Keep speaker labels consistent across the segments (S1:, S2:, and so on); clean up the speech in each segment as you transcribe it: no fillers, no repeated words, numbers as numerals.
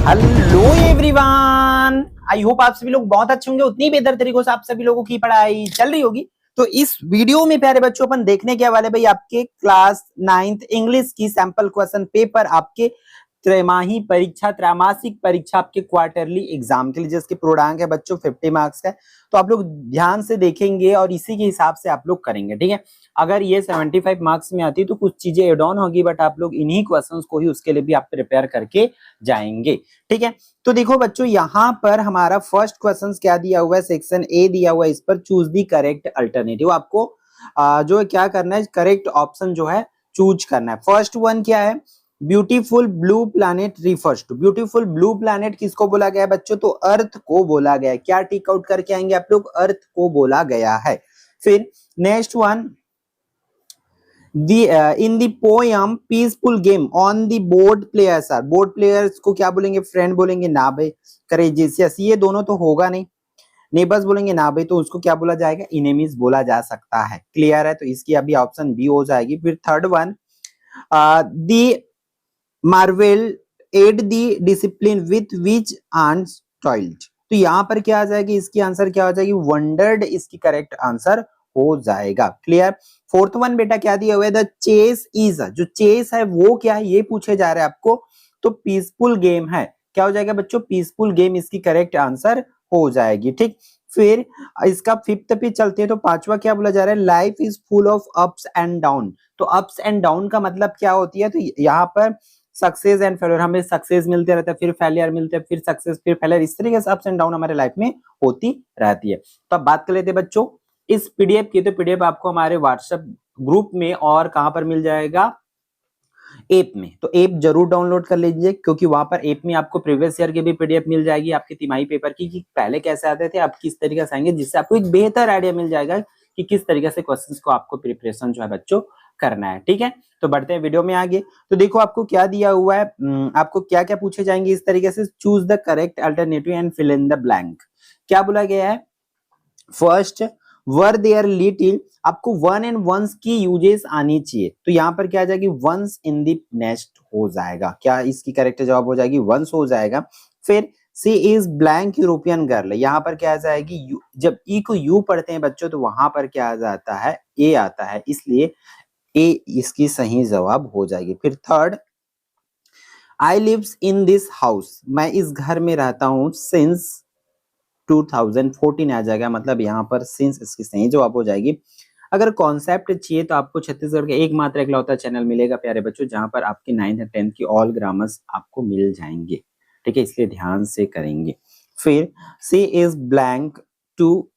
S1: Hello everyone, I hope आप सभी लोग बहुत अच्छे होंगे। उतनी बेहतर तरीकों से आप सभी लोगों की पढ़ाई चल रही होगी। तो इस वीडियो में प्यारे बच्चों अपन देखने के वाले भाई आपके क्लास 9th इंग्लिश की सैंपल क्वेश्चन पेपर आपके त्रैमाही परीक्षा त्रैमासिक परीक्षा आपके क्वार्टरली एग्जाम के लिए जिसके पूर्णांक है बच्चों 50 मार्क्स का। तो आप लोग ध्यान से देखेंगे और इसी के हिसाब से आप लोग करेंगे, ठीक है। अगर ये 75 मार्क्स में आती तो कुछ चीजें एड ऑन होगी, बट आप लोग इन्हीं क्वेश्चंस को ही उसके लिए भी आप प्रिपेयर करके जाएंगे, ठीक है। तो देखो बच्चों, यहाँ पर हमारा फर्स्ट क्वेश्चन क्या दिया हुआ है, सेक्शन ए दिया हुआ है। इस पर चूज दी करेक्ट अल्टरनेटिव। आपको जो क्या करना है, करेक्ट ऑप्शन जो है चूज करना है। फर्स्ट वन क्या है, beautiful blue planet refers to. Beautiful blue planet किसको बोला गया है बच्चों, तो अर्थ को बोला गया है। क्या टिक आउट करके आएंगे आप लोग, अर्थ को बोला गया है। फिर next one, in the poem peaceful game on the board players are, board players को क्या बोलेंगे, फ्रेंड बोलेंगे ना भाई, करेजियस, ये दोनों तो होगा नहीं। नेबर्स बोलेंगे ना भाई, तो उसको क्या बोला जाएगा, इनेमीज बोला जा सकता है। क्लियर है, तो इसकी अभी ऑप्शन बी हो जाएगी। फिर third one, the marvel at the discipline with which ants toiled. तो यहाँ पर क्या आ जाएगी, इसकी आंसर क्या हो जाएगी, वंडर्ड इसकी करेक्ट आंसर हो जाएगा। क्लियर। फोर्थ वन बेटा क्या दिया हुआ है, द चेस इज, जो चेस है वो क्या है ये पूछे जा रहे हैं आपको, तो पीसफुल गेम है। क्या हो जाएगा बच्चों, पीसफुल गेम इसकी करेक्ट आंसर हो जाएगी, ठीक। फिर इसका फिफ्थ पे चलते हैं, तो पांचवा क्या बोला जा रहा है, life is full of ups and down. तो अप्स एंड डाउन का मतलब क्या होती है, तो यहाँ पर सक्सेस एंड फेलियर, हमें सक्सेस मिलते रहता है, फिर फेलियर मिलते हैं, फिर सक्सेस, फिर फेलियर, इस तरीके से अप्स एंड डाउन हमारे लाइफ में होती रहती है। तो अब बात कर लेते हैं बच्चों इस पीडीएफ की। तो पीडीएफ आपको हमारे व्हाट्सएप ग्रुप में और कहां पर मिल जाएगा, ऐप में। तो ऐप जरूर डाउनलोड कर लीजिए, क्योंकि वहां पर ऐप में आपको प्रीवियस ईयर की भी पीडीएफ मिल जाएगी, आपकी तिमाही पेपर की, कि पहले कैसे आते थे, आप किस तरीके से आएंगे, जिससे आपको एक बेहतर आइडिया मिल जाएगा कि किस तरीके से क्वेश्चंस को आपको प्रिपरेशन जो है बच्चों करना है, ठीक है। तो बढ़ते हैं वीडियो में आगे। तो देखो आपको क्या दिया हुआ है, आपको क्या क्या पूछे जाएंगे इस तरीके से, choose the correct alternative and fill in the blank. क्या बोला गया है, फर्स्ट वर देयर लिटिल, आपको वन एंड वंस की यूजेस आनी चाहिए। तो यहाँ पर क्या आ जाएगी, वंस इन द नेस्ट हो जाएगा। क्या इसकी करेक्ट जवाब हो जाएगी, वंस हो जाएगा। फिर सी इज ब्लैंक यूरोपियन गर्ल, यहाँ पर क्या आ जाएगी, जब ई को यू पढ़ते हैं बच्चों तो वहां पर क्या आ जाता है, ए आता है, इसलिए ए इसकी सही जवाब हो जाएगी। फिर third, I lives in this house, मैं इस घर में रहता हूं सिंस 2014 आ जाएगा, मतलब यहाँ पर सिंस इसकी सही जवाब हो जाएगी। अगर कॉन्सेप्ट चाहिए तो आपको छत्तीसगढ़ का एकमात्र इकलौता चैनल मिलेगा प्यारे बच्चों, जहां पर आपके 9th और 10th की ऑल ग्रामर्स आपको मिल जाएंगे, ठीक है, इसलिए ध्यान से करेंगे। फिर सी इज ब्लैंक टू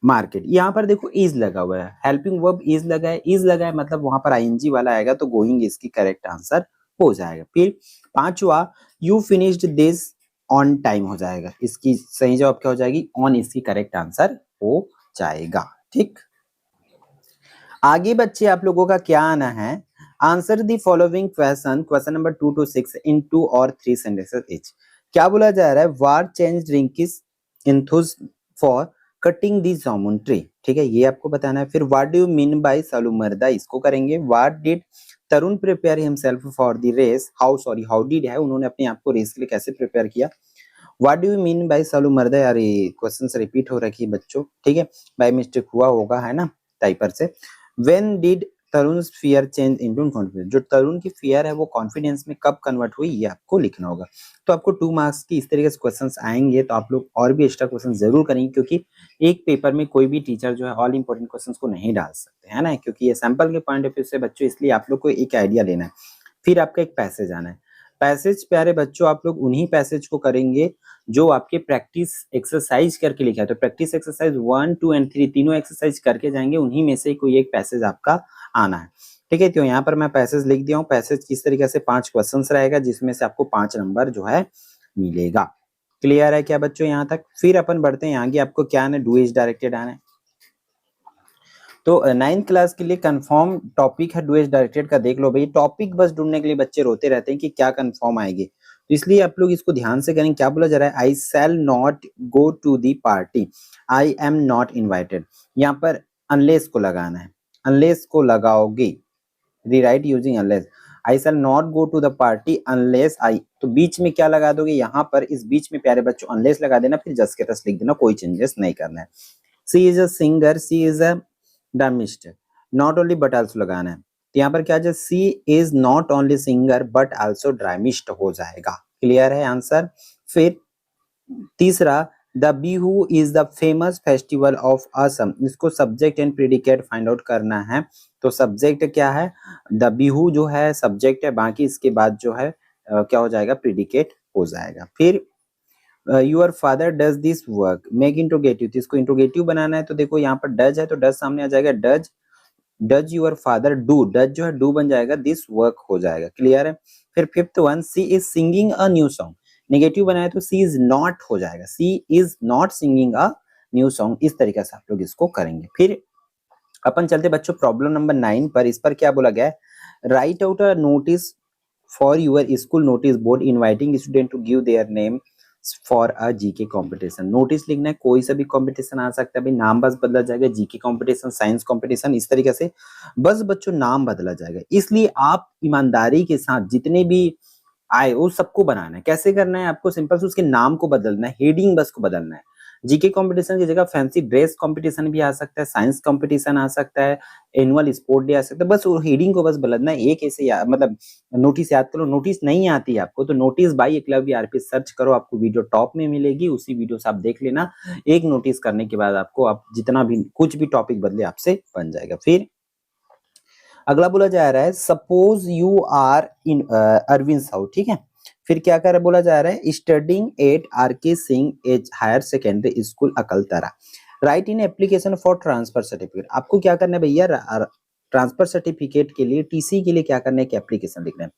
S1: मार्केट, यहाँ पर देखो इज लगा हुआ है, हेल्पिंग वर्ब इज लगा है, इज लगा है मतलब वहां पर आईएनजी वाला आएगा, तो गोइंग इसकी करेक्ट आंसर हो जाएगा। फिर पांचवा, you finished this on time हो जाएगा, इसकी सही जवाब क्या हो जाएगी, ऑन इसकी करेक्ट आंसर हो जाएगा, ठीक। आगे बच्चे आप लोगों का क्या आना है, answer the following question, question number 2 to 6 इन 2 और 3 सेंटेंसेस इच। क्या बोला जा रहा है, वार चेंज ड्रिंकिस इंथुस for cutting the jamun tree, ठीक है, ये आपको बताना है। फिर what do you mean by Saalumarada, इसको करेंगे। What did Tarun prepare himself for the race, how did है, उन्होंने अपने आप को रेस के लिए कैसे प्रिपेयर किया। What do you mean by Saalumarada, यार ये क्वेश्चन रिपीट हो रखी है बच्चों, ठीक है, बाय मिस्टेक हुआ होगा, है ना, टाइपर से। When did Tarun fear change into confidence, जो तरुण की फियर है वो कॉन्फिडेंस में कब कन्वर्ट हुई, ये आपको लिखना होगा। तो आपको 2 मार्क्स की इस तरीके से क्वेश्चंस आएंगे, तो आप लोग और भी एक्स्ट्रा क्वेश्चन जरूर करेंगे, क्योंकि एक पेपर में कोई भी टीचर जो है ऑल इंपॉर्टेंट क्वेश्चंस को नहीं डाल सकते, है ना, क्योंकि ये सैंपल के पॉइंट ऑफ व्यू से बच्चों, इसलिए आप लोग को एक आइडिया लेना है। फिर आपका एक पैसेज आना है। पैसेज प्यारे बच्चों आप लोग उन्हीं पैसेज को करेंगे जो आपके प्रैक्टिस एक्सरसाइज करके लिखा है। तो प्रैक्टिस एक्सरसाइज 1, 2 एंड 3 तीनों एक्सरसाइज करके जाएंगे, उन्हीं में से कोई एक पैसेज आपका आना है, ठीक है। तो यहाँ पर मैं पैसेज लिख दिया हूँ। पैसेज किस तरीके से 5 क्वेश्चंस रहेगा, जिसमें से आपको 5 नंबर जो है मिलेगा। क्लियर है क्या बच्चों यहाँ तक। फिर अपन बढ़ते हैं आगे, आपको क्या आना है, डू इज डायरेक्टेड आना है। तो 9th क्लास के लिए कंफर्म टॉपिक है डू इज डायरेक्टेड का, देख लो भाई, टॉपिक बस ढूंढने के लिए बच्चे रोते रहते हैं कि क्या कंफर्म आएगी, तो इसलिए आप लोग इसको ध्यान से करें। क्या बोला जा रहा है, I shall not go to the party, I am not invited, यहाँ पर अनलेस को लगाना है, अनलेस को लगाओगे, rewrite using unless. I shall not go to the party unless I, तो बीच में क्या लगा दोगे यहाँ पर, इस बीच में प्यारे बच्चों अनलेस लगा देना, फिर जस्ट के तस लिख देना, कोई चेंजेस नहीं करना है। She is a singer, she is a dramatist, not only but also लगाना है। तो यहाँ पर क्या है, she is not only singer but also dramatist हो जाएगा। क्लियर है आंसर। फिर तीसरा, the Bihu is the famous festival of Assam, इसको subject and predicate find out करना है। तो सब्जेक्ट क्या है, द बिहू जो है सब्जेक्ट है, बाकी इसके बाद जो है क्या हो जाएगा, प्रेडिकेट हो जाएगा। फिर your father does this work, make interrogative, तो इसको इंट्रोगेटिव बनाना है। तो देखो यहाँ पर डज है तो डज सामने आ जाएगा, does does your father do, does जो है डू बन जाएगा, दिस वर्क हो जाएगा। क्लियर है। फिर fifth one, she is singing a new song, negative बनाया तो सी इज नॉट हो जाएगा, she is not singing a new song. इस तरीके से आप लोग इसको करेंगे। फिर अपन चलते बच्चों प्रॉब्लम नंबर 9 पर। इस पर क्या बोला गया है, write out a notice for your school notice board inviting student to give their name for a GK competition. Notice लिखना है, कोई सा भी कंपटीशन आ सकता है भाई, नाम बस बदला जाएगा, जीके कंपटीशन, साइंस कंपटीशन, इस तरीके से बस बच्चों नाम बदला जाएगा। इसलिए आप ईमानदारी के साथ जितने भी आए वो सबको बनाना है। कैसे करना है आपको, सिंपल से उसके नाम को बदलना है, हेडिंग बस को बदलना है। जीके कंपटीशन की जगह फैंसी ड्रेस कंपटीशन भी आ सकता है, साइंस कंपटीशन आ सकता है, एनुअल स्पोर्ट डे आ सकता है, बस वो हेडिंग को बस बदलना है। एक ऐसे मतलब नोटिस याद करो, नोटिस नहीं आती है आपको तो notice bye Eklavya RP search करो, आपको वीडियो टॉप में मिलेगी, उसी वीडियो से आप देख लेना। एक नोटिस करने के बाद आपको आप जितना भी कुछ भी टॉपिक बदले आपसे बन जाएगा। फिर अगला बोला जा रहा है, suppose you are in Arvind Sahu, ठीक है। फिर क्या कर बोला जा रहा है, studying at R K Singh as higher secondary school Akaltara, write in application for transfer certificate. आपको क्या करना है भैया, ट्रांसफर सर्टिफिकेट के लिए, टीसी के लिए क्या करना है कि एप्लीकेशन लिखना है।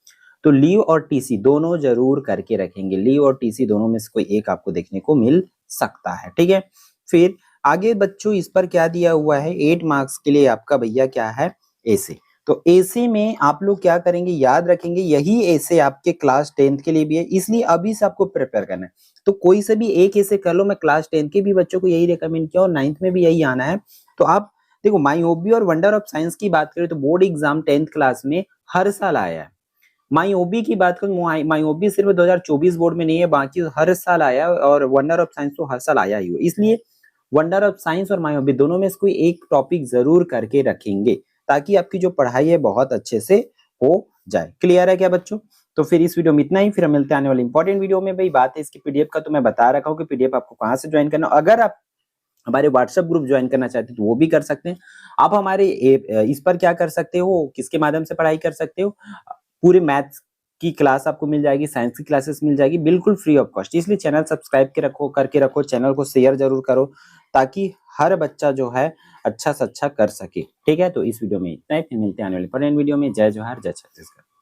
S1: तो लीव और टीसी दोनों जरूर करके रखेंगे, लीव और टीसी दोनों में से कोई एक आपको देखने को मिल सकता है, ठीक है। फिर आगे बच्चों इस पर क्या दिया हुआ है, 8 मार्क्स के लिए आपका भैया क्या है, ऐसे। तो ऐसे में आप लोग क्या करेंगे, याद रखेंगे, यही ऐसे आपके क्लास 10th के लिए भी है, इसलिए अभी से आपको प्रिपेयर करना है। तो कोई से भी एक ऐसे कर लो, मैं क्लास 10th के भी बच्चों को यही रिकमेंड किया और 9th में भी यही आना है। तो आप देखो, माई हॉबी और वंडर ऑफ साइंस की बात करें तो बोर्ड एग्जाम 10th क्लास में हर साल आया है। माई ओबी की बात करूं, माई ओबी सिर्फ 2024 बोर्ड में नहीं है, बाकी हर साल आया, और वंडर ऑफ साइंस तो हर साल आया ही हो। इसलिए वंडर ऑफ साइंस और माई ओबी दोनों में से कोई एक टॉपिक जरूर करके रखेंगे, ताकि आपकी जो पढ़ाई है बहुत अच्छे से हो जाए। क्लियर है क्या बच्चों। तो फिर इस वीडियो में इतना ही, फिर हम मिलते हैं आने वाले इंपॉर्टेंट वीडियो में। भाई बात है इसकी पीडीएफ का, तो मैं बता रखा हूँ कि पीडीएफ आपको कहाँ से ज्वाइन करना। अगर आप हमारे व्हाट्सएप ग्रुप ज्वाइन करना चाहते हो तो वो भी कर सकते हैं। आप हमारे इस पर क्या कर सकते हो, किसके माध्यम से पढ़ाई कर सकते हो, पूरे मैथ्स की क्लास आपको मिल जाएगी, साइंस की क्लासेस मिल जाएगी, बिल्कुल फ्री ऑफ कॉस्ट। इसलिए चैनल सब्सक्राइब करके रखो, चैनल को शेयर जरूर करो, ताकि हर बच्चा जो है अच्छा से अच्छा कर सके। ठीक है, तो इस वीडियो में इतना ही, फिर मिलते हैं आने वाले इंपॉर्टेंट वीडियो में। जय जोहार, जय छत्तीसगढ़।